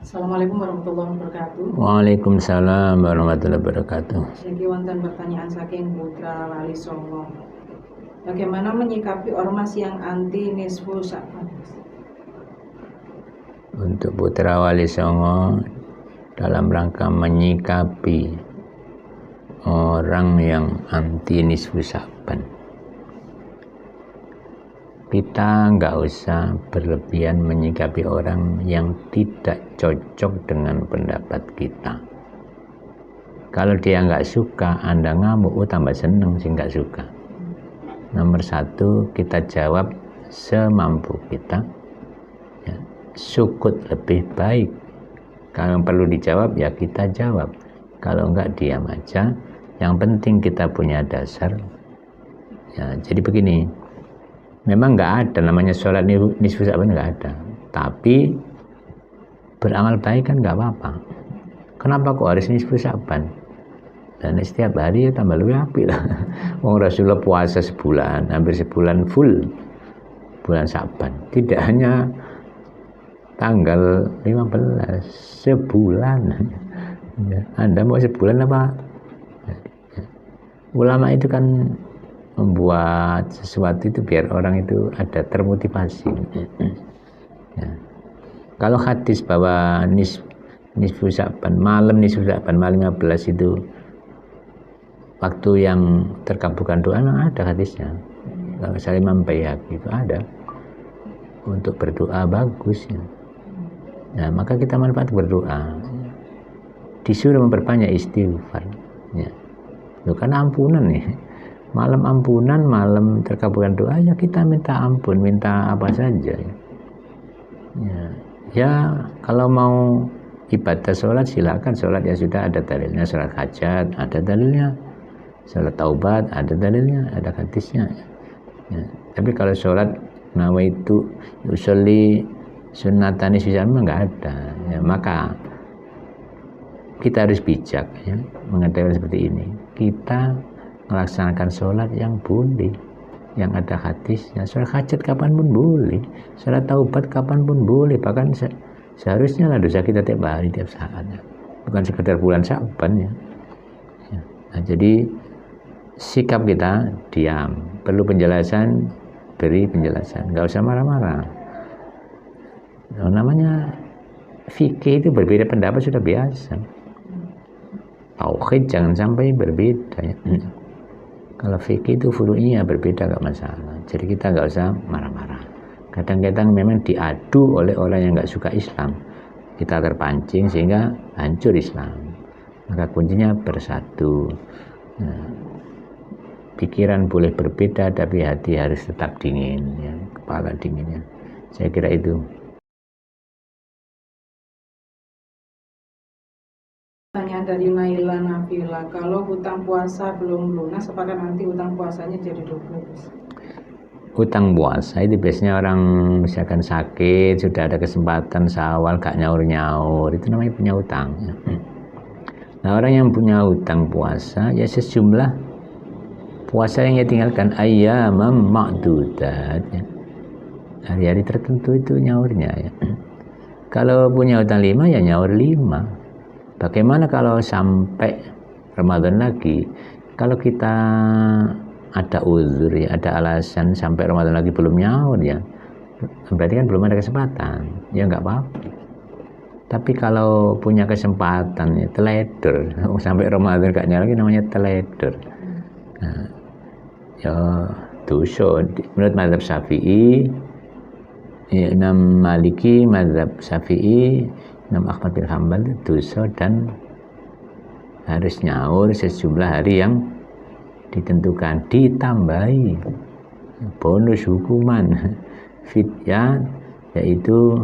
Assalamualaikum warahmatullahi wabarakatuh. Waalaikumsalam warahmatullahi wabarakatuh. Niki wonten pertanyaan saking Putra Lali Songo. Bagaimana menyikapi ormas yang anti nisfu Sya'ban? Untuk Putra Wali Songo, dalam rangka menyikapi orang yang anti nisfu Sya'ban, kita nggak usah berlebihan menyikapi orang yang tidak cocok dengan pendapat kita. Kalau dia nggak suka, Anda ngamuk, tambah seneng sih nggak suka. Nomor satu, kita jawab semampu kita. Ya, sukut lebih baik. Kalau perlu dijawab, ya kita jawab. Kalau nggak, diam aja. Yang penting kita punya dasar. Ya, jadi begini. Memang nggak ada namanya sholat nisfu Sya'ban, nggak ada. Tapi beramal baik kan nggak apa-apa. Kenapa kok harus nisfu Sya'ban? Dan setiap hari ya tambah lebih apik lah. Wong Rasulullah puasa sebulan, hampir sebulan full bulan Sya'ban. Tidak hanya tanggal 15, sebulan. Ya, Anda mau sebulan apa? Ulama itu kan membuat sesuatu itu biar orang itu ada termotivasi. Ya. Kalau hadis bahwa nisfu Sya'ban, malam nisfu Sya'ban, malam 15 itu waktu yang terkabulkan doa, memang ada hadisnya. Kalau saya Imam Baihaqi itu ada untuk berdoa bagus. Ya. Nah, maka kita manfaat berdoa. Disuruh memperbanyak istighfar. Ya. Loh, kan ampunan nih. Malam ampunan, malam terkabulkan doa, ya kita minta ampun, minta apa saja. Ya kalau mau ibadah sholat silakan, sholat ya sudah ada dalilnya, sholat hajat ada dalilnya, sholat taubat ada dalilnya, ada hadisnya. Ya. Tapi kalau sholat nawaitu usolli sunnatani sisama nggak ada. Ya, maka kita harus bijak ya, mengetahui seperti ini. Kita melaksanakan sholat yang boleh, yang ada hadisnya. Sholat hajat kapanpun boleh, sholat taubat kapanpun boleh, bahkan seharusnya lah dosa kita tiap hari, tiap saat ya. Bukan sekedar bulan Sya'ban ya. Nah, jadi sikap kita diam, perlu penjelasan, beri penjelasan, nggak usah marah-marah. Nah, namanya fikih itu berbeda pendapat sudah biasa. Tauhid jangan sampai berbeda ya. Kalau fikih itu furu'nya berbeda, nggak masalah. Jadi kita nggak usah marah-marah. Kadang-kadang memang diadu oleh orang yang nggak suka Islam. Kita terpancing sehingga hancur Islam. Maka kuncinya bersatu. Nah, pikiran boleh berbeda, tapi hati harus tetap dingin, ya, kepala dinginnya. Saya kira itu. Pertanyaan dari Naila Nafila, kalau hutang puasa belum lunas, apakah nanti hutang puasanya jadi double? Hutang puasa itu biasanya orang misalkan sakit, sudah ada kesempatan Syawal gak nyaur-nyaur, itu namanya punya hutang. Nah, orang yang punya hutang puasa ya sejumlah puasa yang dia tinggalkan ayyamam ma'dudat ya. Hari-hari tertentu itu nyaurnya ya. Kalau punya hutang 5 ya nyaur 5. Bagaimana kalau sampai Ramadan lagi? Kalau kita ada uzur ya, ada alasan sampai Ramadan lagi belum nyaur ya, berarti kan belum ada kesempatan. Ya nggak apa-apa. Tapi kalau punya kesempatan ya teledor, sampai Ramadan gak nyaur lagi namanya teledor. Nah, ya dosa menurut mazhab Syafi'i, ya, Imam Maliki, mazhab Syafi'i, Imam Ahmad bin Hanbal dosa dan harus nyaur sejumlah hari yang ditentukan, ditambahi bonus hukuman fidyah, yaitu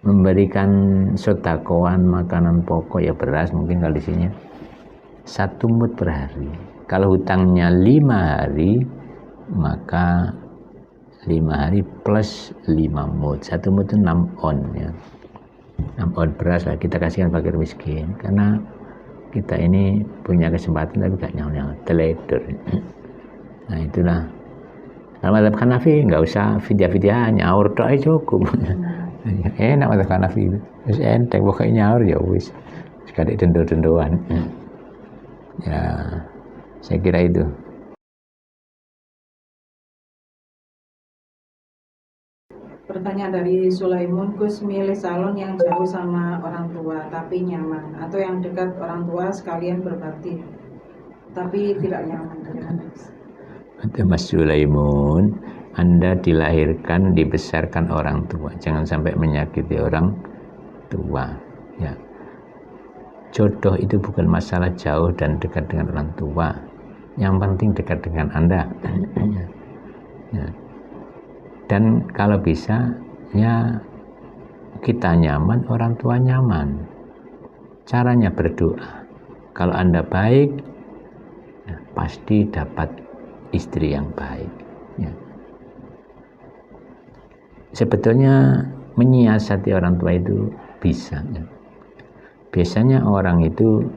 memberikan sedekahwan makanan pokok ya beras mungkin kalau di sini 1 mud per hari. Kalau hutangnya 5 hari maka 5 hari plus 5 mud. 1 mud itu 6 on ya. 6 on beras lah kita kasihkan fakir miskin. Karena kita ini punya kesempatan tapi gak nyawa-nyawa. Teledor. Nah itulah. Kalau mazhab Hanafi nggak usah fidyah-fidyah, nyaur doa cukup. Enak mazhab Hanafi itu. Wis enteng pokoke nyaur ya wis. Sekadek dendo-dendoan. Ya, saya kira itu. Pertanyaan dari Sulaimun, Gus milih salon yang jauh sama orang tua tapi nyaman, atau yang dekat orang tua sekalian berbakti tapi tidak nyaman? Itu Mas Sulaimun, Anda dilahirkan, dibesarkan orang tua. Jangan sampai menyakiti orang tua. Ya. Jodoh itu bukan masalah jauh dan dekat dengan orang tua. Yang penting dekat dengan Anda. Ya. Dan kalau bisa, ya kita nyaman, orang tua nyaman. Caranya berdoa. Kalau Anda baik, ya, pasti dapat istri yang baik. Ya. Sebetulnya menyiasati orang tua itu bisa. Ya. Biasanya orang itu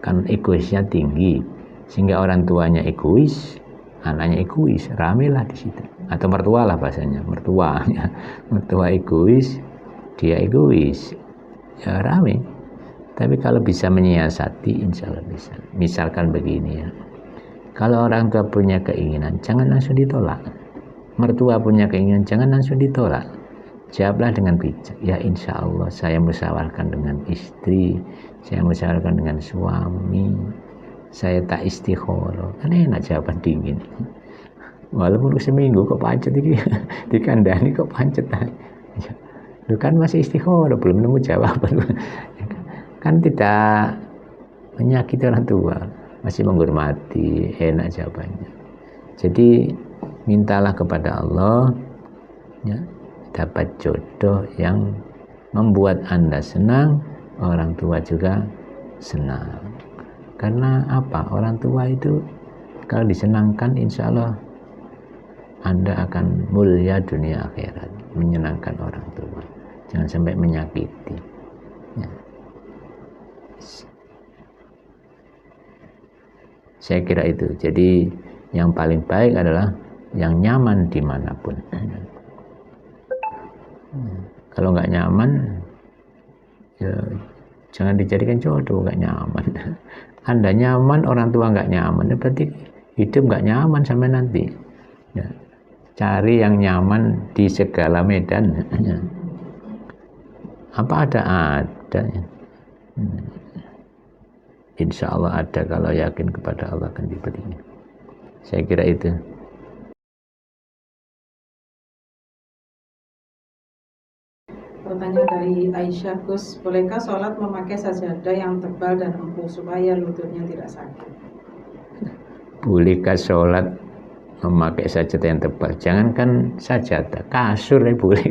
kan egoisnya tinggi, sehingga orang tuanya egois, anaknya egois, ramelah di situ. Atau mertua lah bahasanya, mertua, ya. Mertua egois, dia egois, ya rame. Tapi kalau bisa menyiasati, insya Allah bisa. Misalkan begini ya, kalau orang tua punya keinginan, jangan langsung ditolak. Mertua punya keinginan, jangan langsung ditolak. Jawablah dengan bijak. Ya insya Allah saya musyawarahkan dengan istri, saya musyawarahkan dengan suami, saya tak istikharah. Kan enak jawaban dingin. Walaupun seminggu kok pancet ini, dikandani kok pancet. Lu kan masih istikharah, belum nemu jawaban. Kan tidak menyakiti orang tua, masih menghormati, enak jawabannya. Jadi mintalah kepada Allah, ya, dapat jodoh yang membuat Anda senang, orang tua juga senang. Karena apa? Orang tua itu kalau disenangkan, insya Allah Anda akan mulia dunia akhirat, menyenangkan orang tua. Jangan sampai menyakiti. Ya. Saya kira itu. Jadi yang paling baik adalah yang nyaman dimanapun. Kalau nggak nyaman, ya jangan dijadikan jodoh. Nggak nyaman. Anda nyaman, orang tua nggak nyaman, berarti hidup nggak nyaman sampai nanti. Ya. Cari yang nyaman di segala medan. Apa ada? Ada. Insya Allah ada, kalau yakin kepada Allah akan diberinya. Saya kira itu. Pertanyaan dari Aisyah, Gus, bolehkah sholat memakai sajadah yang tebal dan empuk supaya lututnya tidak sakit? Bolehkah sholat memakai sajadah yang tebal? Jangankan sajadah, kasur ya boleh.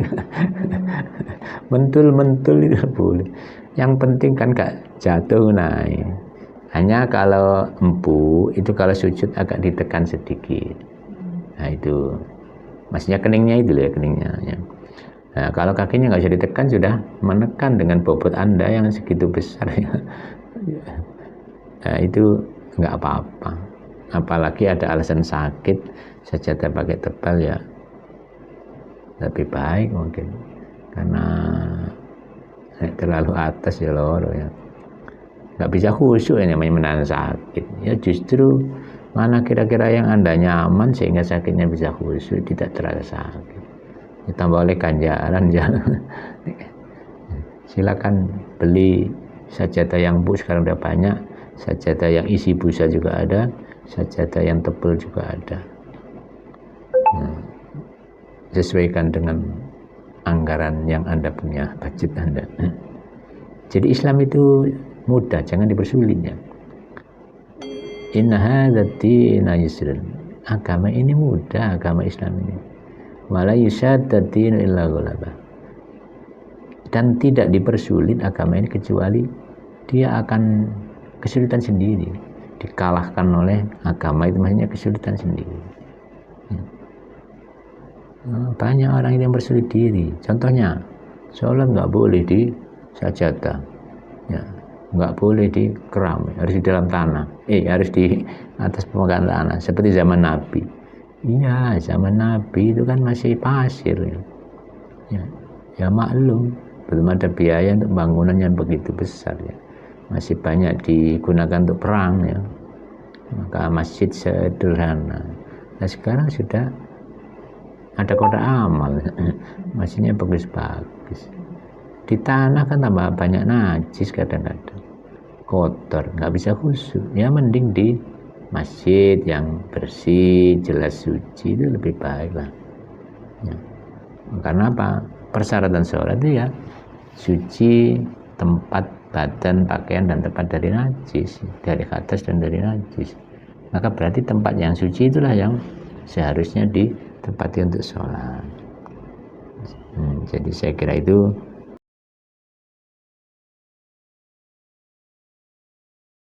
Mentul-mentul itu boleh. Yang penting kan gak jatuh naik. Hanya kalau empuk itu kalau sujud agak ditekan sedikit. Nah itu, maksudnya keningnya itu ya, keningnya. Ya. Nah, kalau kakinya nggak bisa ditekan, sudah menekan dengan bobot Anda yang segitu besar. Ya. Nah, itu nggak apa-apa. Apalagi ada alasan sakit, sajadah pakai tebal ya lebih baik mungkin. Karena terlalu atas ya loro ya. Nggak bisa khusyuk ini namanya menahan sakit. Ya justru mana kira-kira yang Anda nyaman sehingga sakitnya bisa khusyuk, tidak terasa sakit. Ditambah oleh ganjaran ya. Silakan beli sajadah yang empuk, sekarang udah banyak. Sajadah yang isi busa juga ada, sajadah yang tebal juga ada. Sesuaikan dengan anggaran yang Anda punya, budget Anda. Jadi Islam itu mudah, jangan dipersulit ya. Inna hadzal-dina yusrun. Agama ini mudah, agama Islam ini. Wala yusaddad-dinu illa ghalaba. Dan tidak dipersulit agama ini kecuali dia akan kesulitan sendiri, dikalahkan oleh agama itu, maksudnya kesulitan sendiri. Banyak orang yang bersulit diri. Contohnya, sholat nggak boleh di sajadah, ya, nggak boleh di keramik, harus di dalam tanah, harus di atas permukaan tanah, seperti zaman Nabi. Iya, zaman Nabi itu kan masih pasir, ya. Ya maklum, belum ada biaya untuk bangunan yang begitu besar ya. Masih banyak digunakan untuk perang ya. Maka masjid sederhana. Nah sekarang sudah ada kotak amal, masjidnya bagus-bagus. Di tanah kan tambah banyak najis kadang-kadang, kotor, nggak bisa khusyuk. Ya mending di masjid yang bersih, jelas suci, itu lebih baik lah. Ya. Karena apa? Persyaratan sholat itu ya suci, tempat, badan, pakaian, dan tempat dari najis, dari hadas dan dari najis. Maka berarti tempat yang suci itulah yang seharusnya ditempati untuk sholat. Jadi saya kira itu